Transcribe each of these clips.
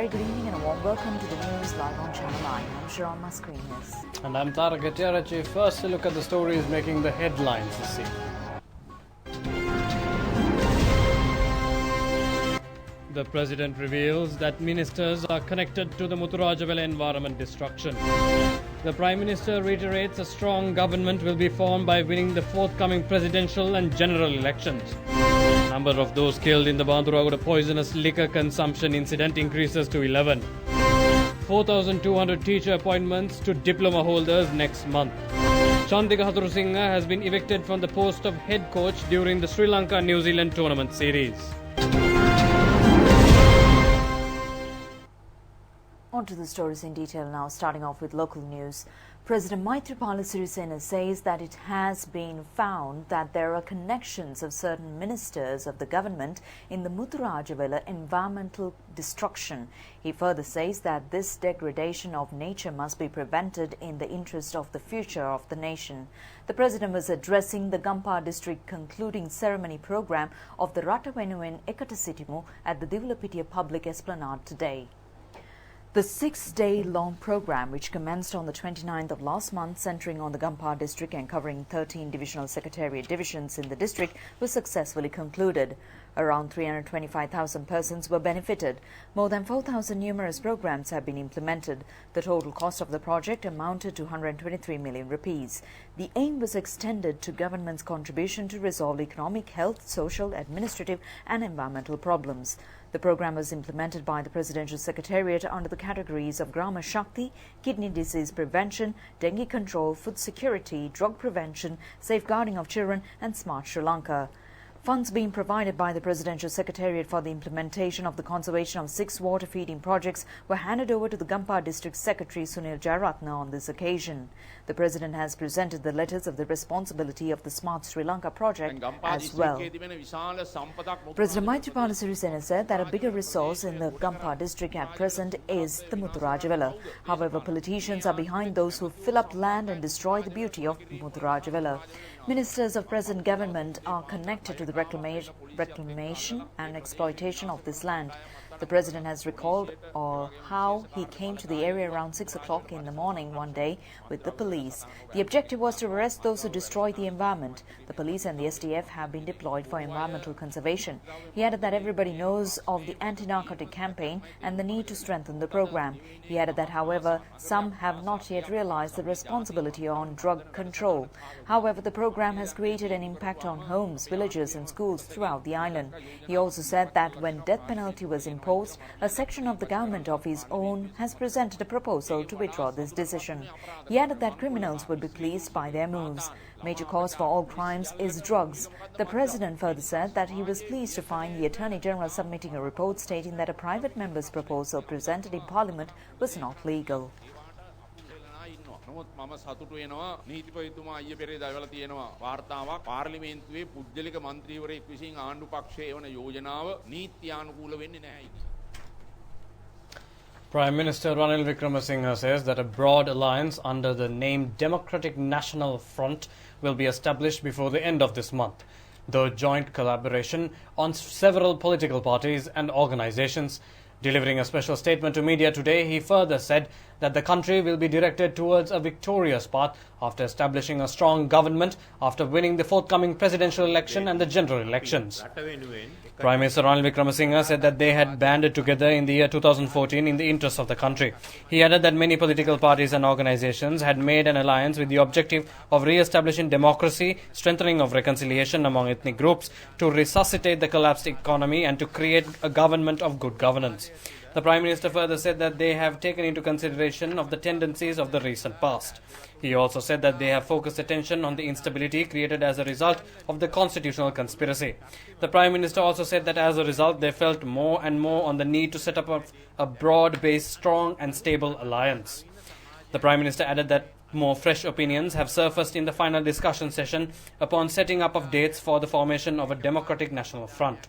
very good evening and a warm welcome to the news live on Channel 9. I'm Sharon, my screen is. And I'm Tarak Etiarachi. First, a look at the stories making the headlines this evening. The President reveals that ministers are connected to the Muthurajavela environment destruction. The Prime Minister reiterates a strong government will be formed by winning the forthcoming presidential and general elections. Number of those killed in the Banduragoda poisonous liquor consumption incident increases to 11. 4,200 teacher appointments to diploma holders next month. Chandika Haturusingha has been evicted from the post of head coach during the Sri Lanka-New Zealand tournament series. On to the stories in detail now, starting off with local news. President Maithripala Sirisena says that it has been found that there are connections of certain ministers of the government in the Muthurajavela environmental destruction. He further says that this degradation of nature must be prevented in the interest of the future of the nation. The President was addressing the Gampa district concluding ceremony program of the Ratavenuwen Ekatasitimu at the Divulapitiya Public Esplanade today. The 6-day-long program, which commenced on the 29th of last month, centering on the Gampa district and covering 13 divisional secretariat divisions in the district, was successfully concluded. Around 325,000 persons were benefited. More than 4,000 numerous programs have been implemented. The total cost of the project amounted to 123 million rupees. The aim was extended to government's contribution to resolve economic, health, social, administrative and environmental problems. The program was implemented by the Presidential Secretariat under the categories of Grama Shakti, kidney disease prevention, dengue control, food security, drug prevention, safeguarding of children and Smart Sri Lanka. Funds being provided by the Presidential Secretariat for the implementation of the conservation of 6 water feeding projects were handed over to the Gampa District Secretary Sunil Jayaratna on this occasion. The President has presented the letters of the responsibility of the Smart Sri Lanka project as well. President Maithripala Sirisena said that a bigger resource in the Gampa district at present is the Muthurajavela. However, politicians are behind those who fill up land and destroy the beauty of Muthurajavela. Ministers of present government are connected to the reclamation and exploitation of this land. The President has recalled how he came to the area around 6 o'clock in the morning one day with the police. The objective was to arrest those who destroy the environment. The police and the SDF have been deployed for environmental conservation. He added that everybody knows of the anti-narcotic campaign and the need to strengthen the program. He added that, however, some have not yet realized the responsibility on drug control. However, the program has created an impact on homes, villages and schools throughout the island. He also said that when death penalty was imposed, a section of the government of his own has presented a proposal to withdraw this decision. He added that criminals would be pleased by their moves. Major cause for all crimes is drugs. The President further said that he was pleased to find the Attorney General submitting a report stating that a private member's proposal presented in Parliament was not legal. නමුත් මම සතුටු වෙනවා නීතිපතිතුමා ඊයේ පෙරේදා එවලා තියෙනවා වාර්තාවක් පාර්ලිමේන්තුවේ පුජ්‍යලික මන්ත්‍රීවරයෙක් විසින් ආණ්ඩු පක්ෂයේ එවන යෝජනාව නීත්‍යානුකූල වෙන්නේ නැහැ. Prime Minister Ranil Wickremesinghe says that a broad alliance under the name Democratic National Front will be established before the end of this month. The joint collaboration on several political parties and organizations. Delivering a special statement to media today, he further said that the country will be directed towards a victorious path after establishing a strong government after winning the forthcoming presidential election and the general elections. Prime Minister Ranil Wickremesinghe said that they had banded together in the year 2014 in the interests of the country. He added that many political parties and organizations had made an alliance with the objective of re-establishing democracy, strengthening of reconciliation among ethnic groups, to resuscitate the collapsed economy and to create a government of good governance. The Prime Minister further said that they have taken into consideration of the tendencies of the recent past. He also said that they have focused attention on the instability created as a result of the constitutional conspiracy. The Prime Minister also said that as a result they felt more and more on the need to set up a broad-based, strong and stable alliance. The Prime Minister added that more fresh opinions have surfaced in the final discussion session upon setting up of dates for the formation of a Democratic National Front.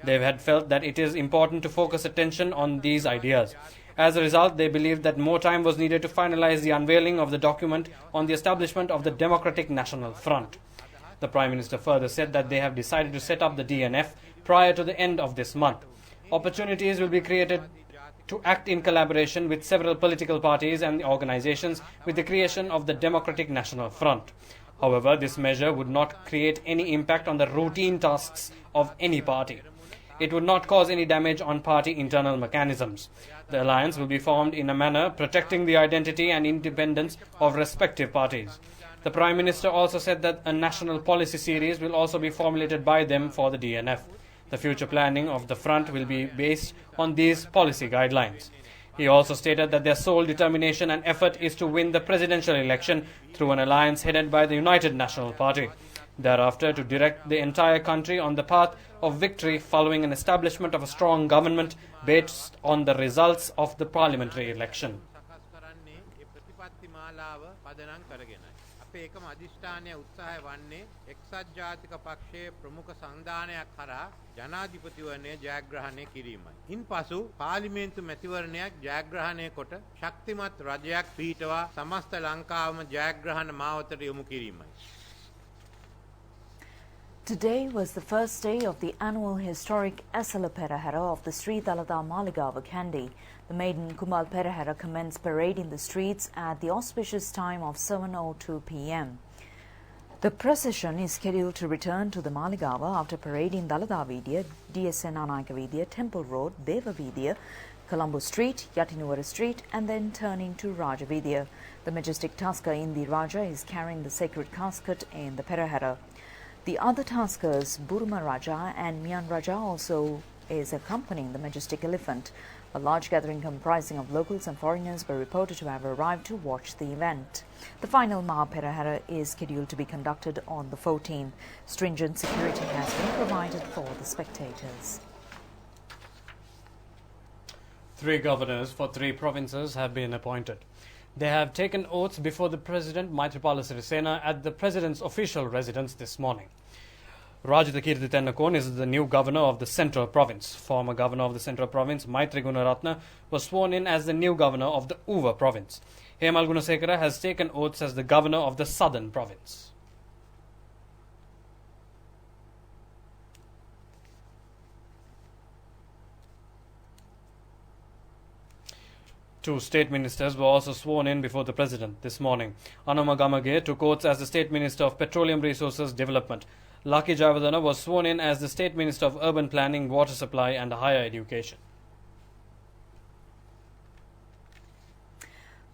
They had felt that it is important to focus attention on these ideas. As a result, they believed that more time was needed to finalize the unveiling of the document on the establishment of the Democratic National Front. The Prime Minister further said that they have decided to set up the DNF prior to the end of this month. Opportunities will be created to act in collaboration with several political parties and organizations with the creation of the Democratic National Front. However, this measure would not create any impact on the routine tasks of any party. It would not cause any damage on party internal mechanisms. The alliance will be formed in a manner protecting the identity and independence of respective parties. The Prime Minister also said that a national policy series will also be formulated by them for the DNF. The future planning of the front will be based on these policy guidelines. He also stated that their sole determination and effort is to win the presidential election through an alliance headed by the United National Party. Thereafter, to direct the entire country on the path of victory following an establishment of a strong government based on the results of the parliamentary election. අපේ එකම අධිෂ්ඨානය උත්සාහය වන්නේ එක්සත් ජාතික පක්ෂයේ ප්‍රමුඛ සංධානයක් කරා ජනාධිපතිවරණය ජයග්‍රහණය කිරීමයි. ඉන්පසු පාර්ලිමේන්තු මැතිවරණයක් ජයග්‍රහණය කොට ශක්තිමත් රජයක් පිහිටවා සමස්ත ලංකාවම ජයග්‍රහණ මාවතට යොමු කිරීමයි. Today was the first day of the annual historic Asala Perahera of the Sri Dalada Maligava Kandy. The maiden Kumal Perahera commenced parade in the streets at the auspicious time of 7:02 p.m. The procession is scheduled to return to the Maligava after parade in Dalada Vidya, DSN Anayaka Vidya, Temple Road, Deva Vidya, Colombo Street, Yatinuwara Street, and then turning to Raja Vidya. The majestic Tusker in the Raja is carrying the sacred casket in the Perahera. The other Tuskers, Burma Raja and Mian Raja, also is accompanying the majestic elephant. A large gathering comprising of locals and foreigners were reported to have arrived to watch the event. The final Maha Perahera is scheduled to be conducted on the 14th. Stringent security has been provided for the spectators. 3 governors for 3 provinces have been appointed. They have taken oaths before the President Maithripala Sirisena at the President's official residence this morning. Rajitha Kirti Tennakon is the new governor of the Central Province. Former governor of the Central Province, Maitri Gunaratna, was sworn in as the new governor of the Uva Province. Hemal Gunasekara has taken oaths as the governor of the Southern Province. Two state ministers were also sworn in before the president this morning. Anuma Gamage took oaths as the State Minister of Petroleum Resources Development. Lucky Javadana was sworn in as the State Minister of Urban Planning, Water Supply and Higher Education.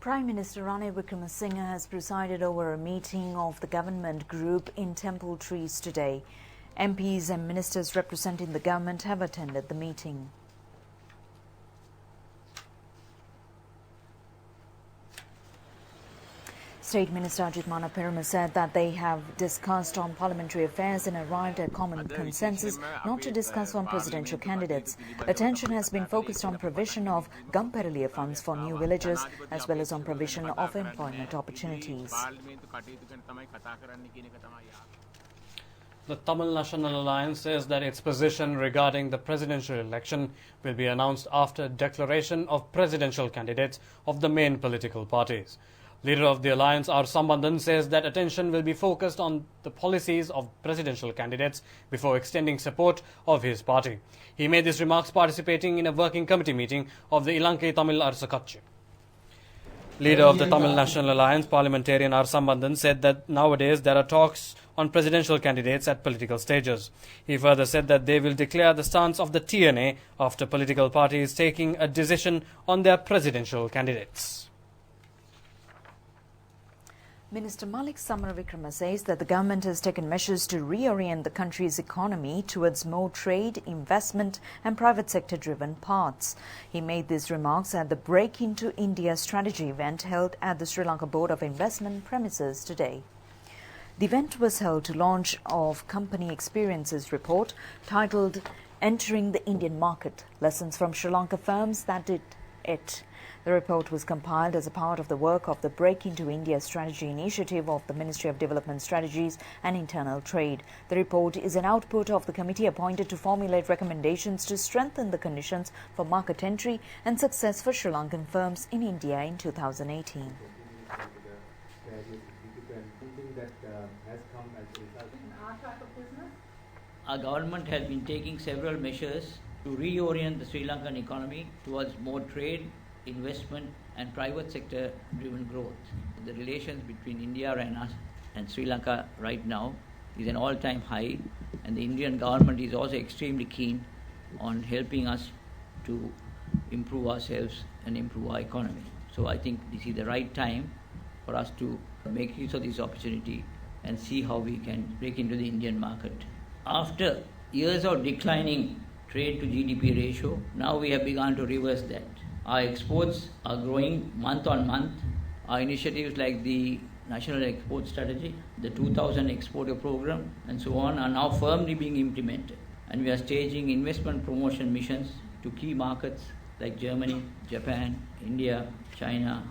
Prime Minister Ranil Wickremesinghe has presided over a meeting of the government group in Temple Trees today. MPs and ministers representing the government have attended the meeting. State Minister Ajit Manaperuma said that they have discussed on parliamentary affairs and arrived at common consensus not to discuss on presidential candidates. Attention has been focused on provision of Gamperaliya funds for new villages as well as on provision of employment opportunities. The Tamil National Alliance says that its position regarding the presidential election will be announced after declaration of presidential candidates of the main political parties. Leader of the alliance, R. Sambandhan, says that attention will be focused on the policies of presidential candidates before extending support of his party. He made these remarks participating in a working committee meeting of the Lankan Tamil Arsakatchi. Leader of the Tamil National Alliance, Parliamentarian R. Sambandhan, said that nowadays there are talks on presidential candidates at political stages. He further said that they will declare the stance of the TNA after political parties taking a decision on their presidential candidates. Minister Malik Samaravikrama says that the government has taken measures to reorient the country's economy towards more trade, investment and private sector-driven paths. He made these remarks at the Break into India strategy event held at the Sri Lanka Board of Investment premises today. The event was held to launch of Company Experiences report titled Entering the Indian Market, Lessons from Sri Lanka Firms That Did It. The report was compiled as a part of the work of the Break into India strategy initiative of the Ministry of Development Strategies and Internal Trade. The report is an output of the committee appointed to formulate recommendations to strengthen the conditions for market entry and success for Sri Lankan firms in India in 2018. our government has been taking several measures to reorient the Sri Lankan economy towards more trade, investment and private sector driven growth. The relations between India and us and Sri Lanka right now is an all-time high, and the Indian government is also extremely keen on helping us to improve ourselves and improve our economy. So I think this is the right time for us to make use of this opportunity and see how we can break into the Indian market. After years of declining trade to GDP ratio, now we have begun to reverse that. Our exports are growing month on month. Our initiatives like the National Export Strategy, the 2000 Exporter Program and so on are now firmly being implemented. And we are staging investment promotion missions to key markets like Germany, Japan, India, China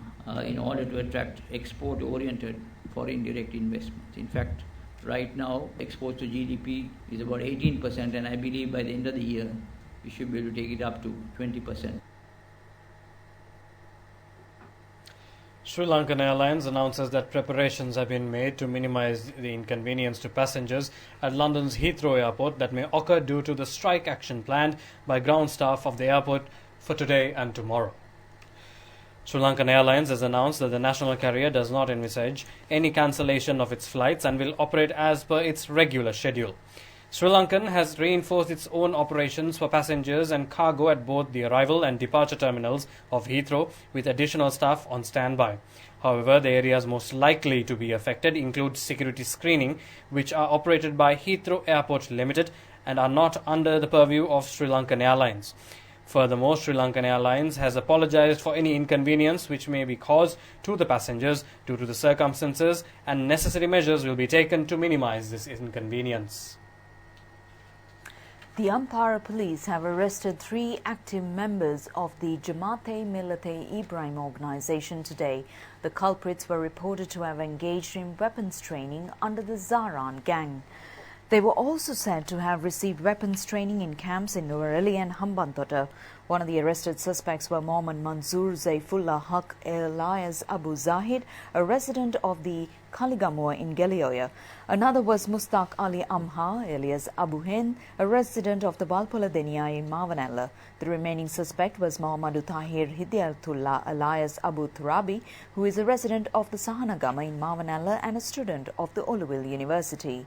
in order to attract export-oriented foreign direct investments. In fact, right now, exports to GDP is about 18%, and I believe by the end of the year, we should be able to take it up to 20%. Sri Lankan Airlines announces that preparations have been made to minimize the inconvenience to passengers at London's Heathrow Airport that may occur due to the strike action planned by ground staff of the airport for today and tomorrow. Sri Lankan Airlines has announced that the national carrier does not envisage any cancellation of its flights and will operate as per its regular schedule. Sri Lankan has reinforced its own operations for passengers and cargo at both the arrival and departure terminals of Heathrow with additional staff on standby. However, the areas most likely to be affected include security screening, which are operated by Heathrow Airport Limited and are not under the purview of Sri Lankan Airlines. Furthermore, Sri Lankan Airlines has apologized for any inconvenience which may be caused to the passengers due to the circumstances, and necessary measures will be taken to minimize this inconvenience. The Ampara police have arrested 3 active members of the Jamaat Ibrahim organization today. The culprits were reported to have engaged in weapons training under the Zaran gang. They were also said to have received weapons training in camps in Nuwara Eliya and Hambantota. One of the arrested suspects were Mohammad Manzoor Zaifullah Haq alias Abu Zahid, a resident of the Kaligamua in Gelioya. Another was Mustaq Ali Amha alias Abu Hind, a resident of the Balpola Denia in Mavanella. The remaining suspect was Mohammad Tahir Hidayatullah alias Abu Turabi, who is a resident of the Sahanagama in Mavanella and a student of the Oluville University.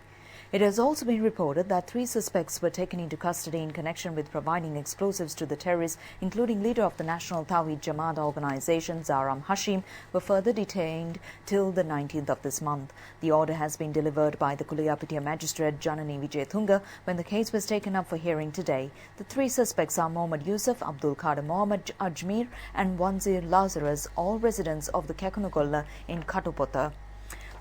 It has also been reported that 3 suspects were taken into custody in connection with providing explosives to the terrorists, including leader of the National Tawhid Jamaat organization, Zaram Hashim, were further detained till the 19th of this month. The order has been delivered by the Kuliyapitiya magistrate Janani Vijayatunga when the case was taken up for hearing today. The 3 suspects are Mohammad Yusuf, Abdul Qadir Mohammad Ajmer and Wanzir Lazarus, all residents of the Kekunugolla in Katupota.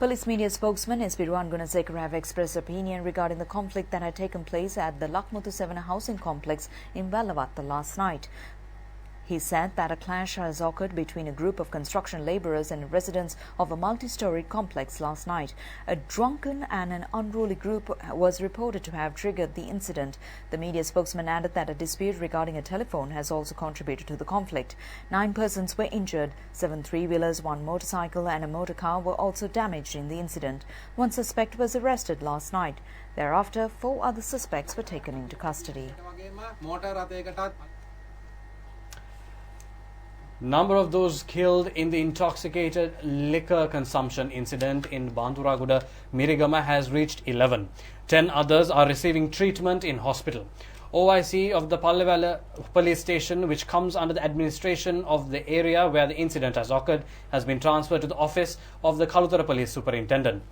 Police media spokesman SP Ruwan Gunasekara have expressed opinion regarding the conflict that had taken place at the Lakmuthu 7 housing complex in Velavatta last night. He said that a clash has occurred between a group of construction labourers and residents of a multi-storied complex last night. A drunken and an unruly group was reported to have triggered the incident. The media spokesman added that a dispute regarding a telephone has also contributed to the conflict. 9 persons were injured. 7 3-wheelers, 1 motorcycle and a motor car were also damaged in the incident. 1 suspect was arrested last night. Thereafter, 4 other suspects were taken into custody. Number of those killed in the intoxicated liquor consumption incident in Banduraguda, Mirigama has reached 11. 10 others are receiving treatment in hospital. OIC of the Pallevala police station, which comes under the administration of the area where the incident has occurred, has been transferred to the office of the Kalutara police superintendent.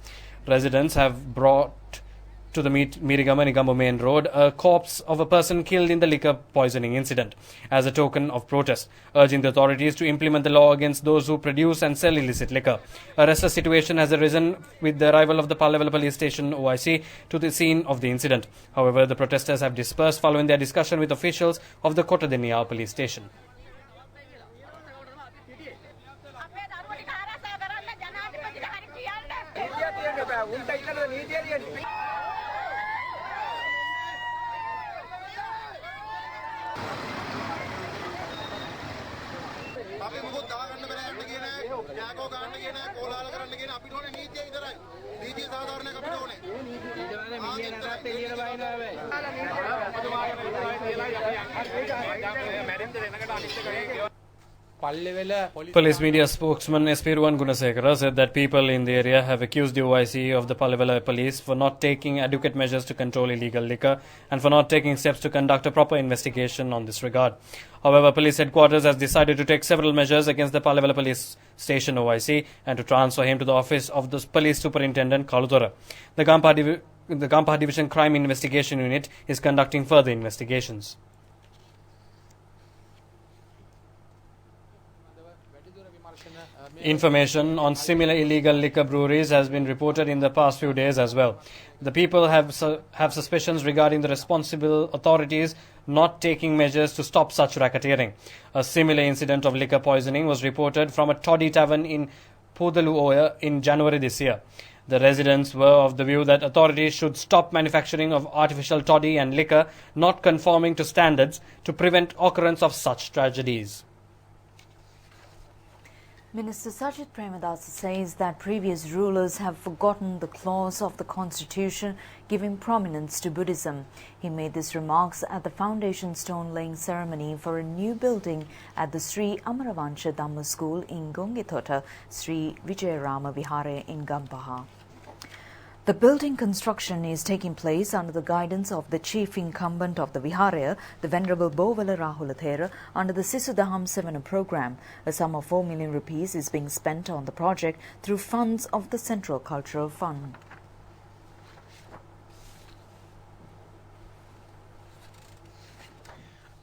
Residents have brought to the Mirigama Nigambo main road a corpse of a person killed in the liquor poisoning incident as a token of protest, urging the authorities to implement the law against those who produce and sell illicit liquor. A restless situation has arisen with the arrival of the Pallevala police station OIC to the scene of the incident. However, the protesters have dispersed following their discussion with officials of the Kotadeniya police station. Police media spokesman SP1 Gunasekara said that people in the area have accused the OIC of the Palivela police for not taking adequate measures to control illegal liquor and for not taking steps to conduct a proper investigation on this regard. However, police headquarters has decided to take several measures against the Palivela police station OIC and to transfer him to the office of the police superintendent Kaludora. The Gampaha Division Crime Investigation Unit is conducting further investigations. Information on similar illegal liquor breweries has been reported in the past few days as well. The people have suspicions regarding the responsible authorities not taking measures to stop such racketeering. A similar incident of liquor poisoning was reported from a toddy tavern in Pudaluoya in January this year. The residents were of the view that authorities should stop manufacturing of artificial toddy and liquor not conforming to standards to prevent occurrence of such tragedies. Minister Sajjan says that previous rulers have forgotten the clause of the constitution giving prominence to Buddhism. He made these remarks at the foundation stone laying ceremony for a new building at the Sri Amaravansha Dhamma School in Gongithota, Sri Vijayarama Vihare in Gampaha. The building construction is taking place under the guidance of the chief incumbent of the Viharaya, the Venerable Bovala Rahulathera, under the Sisudaham Sevana program. A sum of 4 million rupees is being spent on the project through funds of the Central Cultural Fund.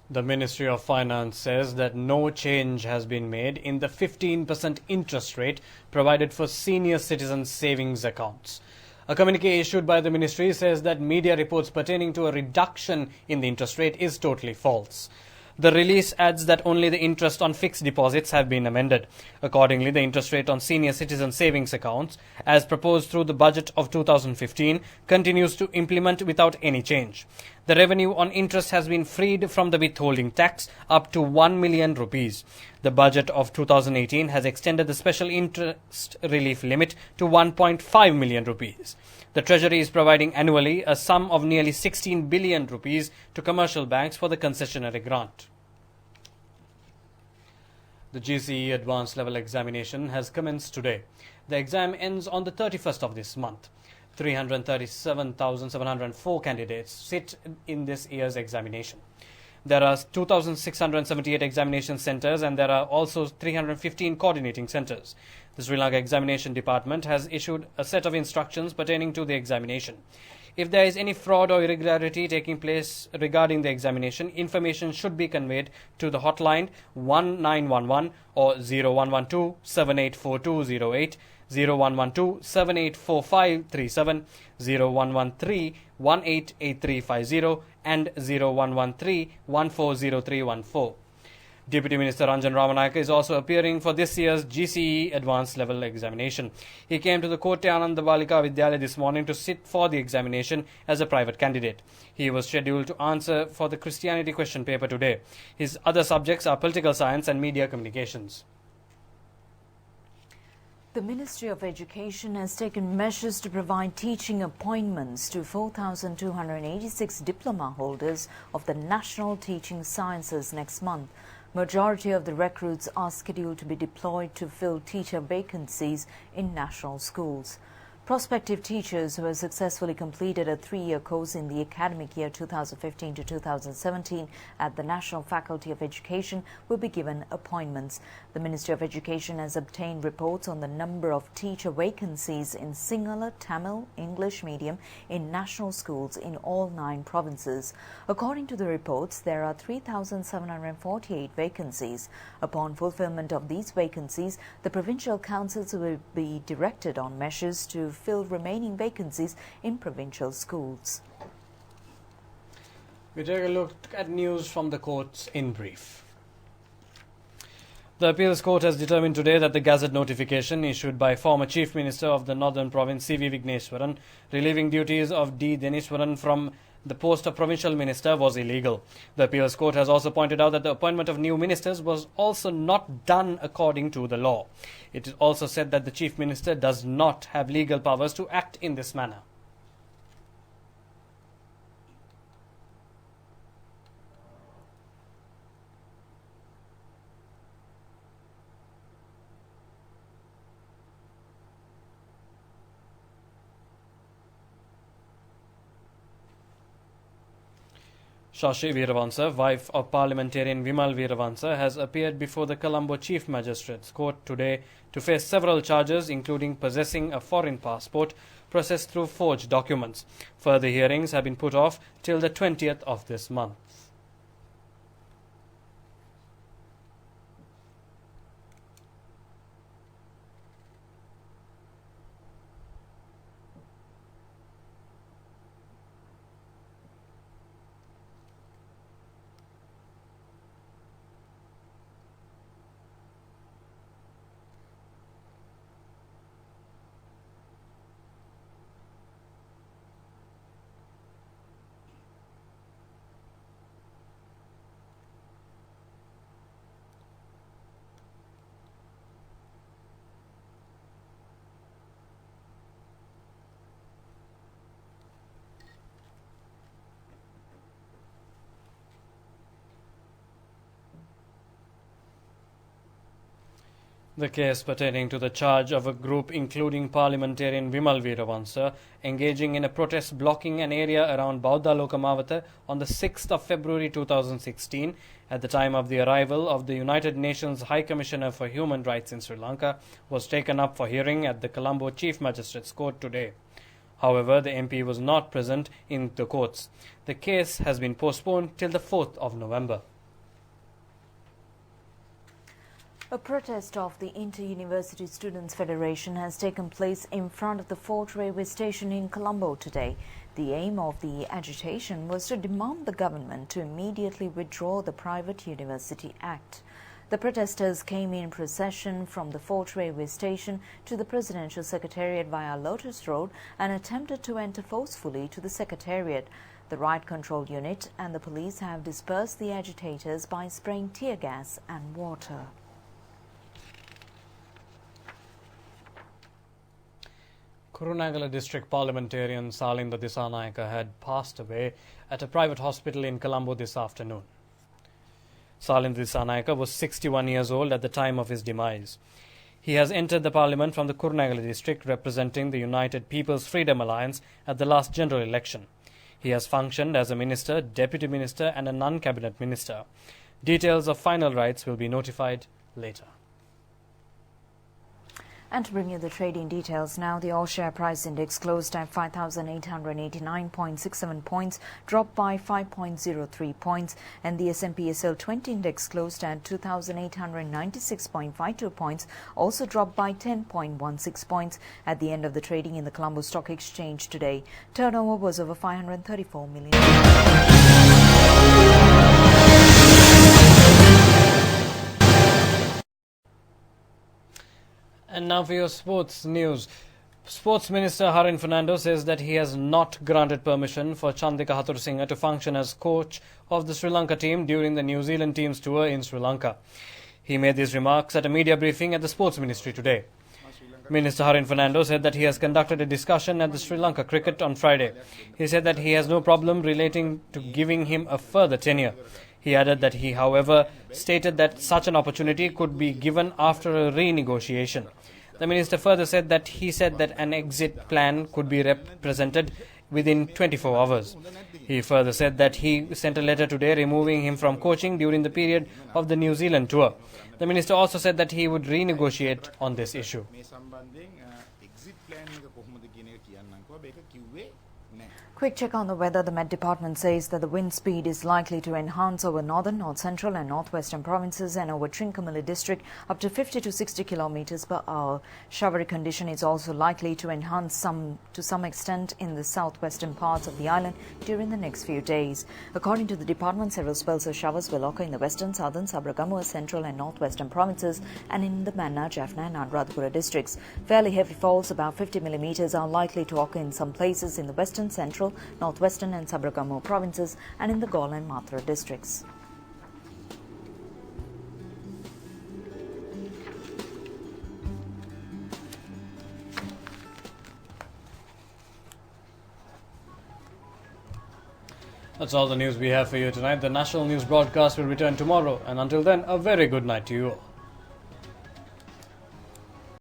The Ministry of Finance says that no change has been made in the 15% interest rate provided for senior citizens' savings accounts. A communique issued by the ministry says that media reports pertaining to a reduction in the interest rate is totally false. The release adds that only the interest on fixed deposits have been amended. Accordingly, the interest rate on senior citizen savings accounts, as proposed through the budget of 2015, continues to implement without any change. The revenue on interest has been freed from the withholding tax up to 1 million rupees. The budget of 2018 has extended the special interest relief limit to 1.5 million rupees. The Treasury is providing annually a sum of nearly 16 billion rupees to commercial banks for the concessionary grant. The GCE Advanced Level Examination has commenced today. The exam ends on the 31st of this month. 337,704 candidates sit in this year's examination. There are 2,678 examination centres and there are also 315 coordinating centres. The Sri Lanka Examination Department has issued a set of instructions pertaining to the examination. If there is any fraud or irregularity taking place regarding the examination, information should be conveyed to the hotline 1911 or 0112 784208, 0112 784537, 0113 188350 and 0113 140314. Deputy Minister Ranjan Ramanayaka is also appearing for this year's GCE Advanced Level Examination. He came to the Kotte Ananda Balika Vidyalaya this morning to sit for the examination as a private candidate. He was scheduled to answer for the Christianity question paper today. His other subjects are political science and media communications. The Ministry of Education has taken measures to provide teaching appointments to 4,286 diploma holders of the National Teaching Sciences next month. Majority of the recruits are scheduled to be deployed to fill teacher vacancies in national schools. Prospective teachers who have successfully completed a 3-year course in the academic year 2015 to 2017 at the National Faculty of Education will be given appointments. The Ministry of Education has obtained reports on the number of teacher vacancies in Sinhala, Tamil, English medium in national schools in all 9 provinces. According to the reports, there are 3,748 vacancies. Upon fulfillment of these vacancies, the provincial councils will be directed on measures to fill remaining vacancies in provincial schools. We take a look at news from the courts in brief. The Appeals Court has determined today that the Gazette notification issued by former Chief Minister of the Northern Province C.V. Vigneswaran relieving duties of D. Deniswaran from the post of Provincial Minister was illegal. The Appeals Court has also pointed out that the appointment of new ministers was also not done according to the law. It is also said that the Chief Minister does not have legal powers to act in this manner. Shashi Veeravansa, wife of Parliamentarian Vimal Veeravansa, has appeared before the Colombo Chief Magistrates Court today to face several charges, including possessing a foreign passport processed through forged documents. Further hearings have been put off till the 20th of this month. The case pertaining to the charge of a group including Parliamentarian Vimal Veeravansa engaging in a protest blocking an area around Bauddha Lokamavata on the 6th of February 2016 at the time of the arrival of the United Nations High Commissioner for Human Rights in Sri Lanka was taken up for hearing at the Colombo Chief Magistrates Court today. However, the MP was not present in the courts. The case has been postponed till the 4th of November. A protest of the Inter-University Students' Federation has taken place in front of the Fort Railway Station in Colombo today. The aim of the agitation was to demand the government to immediately withdraw the Private University Act. The protesters came in procession from the Fort Railway Station to the Presidential Secretariat via Lotus Road and attempted to enter forcefully to the Secretariat. The Riot Control Unit and the police have dispersed the agitators by spraying tear gas and water. Kurunegala District Parliamentarian Salinda Disanayaka had passed away at a private hospital in Colombo this afternoon. Salinda Disanayaka was 61 years old at the time of his demise. He has entered the parliament from the Kurunegala district representing the United People's Freedom Alliance at the last general election. He has functioned as a minister, deputy minister and a non-cabinet minister. Details of final rights will be notified later. And to bring you the trading details now, the all-share price index closed at 5,889.67 points, dropped by 5.03 points, and the S&P SL 20 index closed at 2,896.52 points, also dropped by 10.16 points at the end of the trading in the Colombo Stock Exchange today. Turnover was over 534 million. And now for your sports news. Sports Minister Harin Fernando says that he has not granted permission for Chandika Hathurusingha to function as coach of the Sri Lanka team during the New Zealand team's tour in Sri Lanka. He made these remarks at a media briefing at the Sports Ministry today. Minister Harin Fernando said that he has conducted a discussion at the Sri Lanka cricket on Friday. He said that he has no problem relating to giving him a further tenure. He added that he, however, stated that such an opportunity could be given after a renegotiation. The minister further said that an exit plan could be presented within 24 hours. He further said that he sent a letter today removing him from coaching during the period of the New Zealand tour. The minister also said that he would renegotiate on this issue. Quick check on the weather. The Met Department says that the wind speed is likely to enhance over northern, north central and northwestern provinces and over Trincomalee district up to 50 to 60 kilometers per hour. Showery condition is also likely to enhance to some extent in the southwestern parts of the island during the next few days. According to the department, several spells of showers will occur in the western, southern, Sabaragamuwa, central and northwestern provinces and in the Mannar, Jaffna and Anuradhapura districts. Fairly heavy falls, about 50 millimeters, are likely to occur in some places in the western, central, northwestern and Sabaragamuwa provinces and in the Galle and Mathura districts. That's all the news we have for you tonight. The national news broadcast will return tomorrow, and until then, a very good night to you all.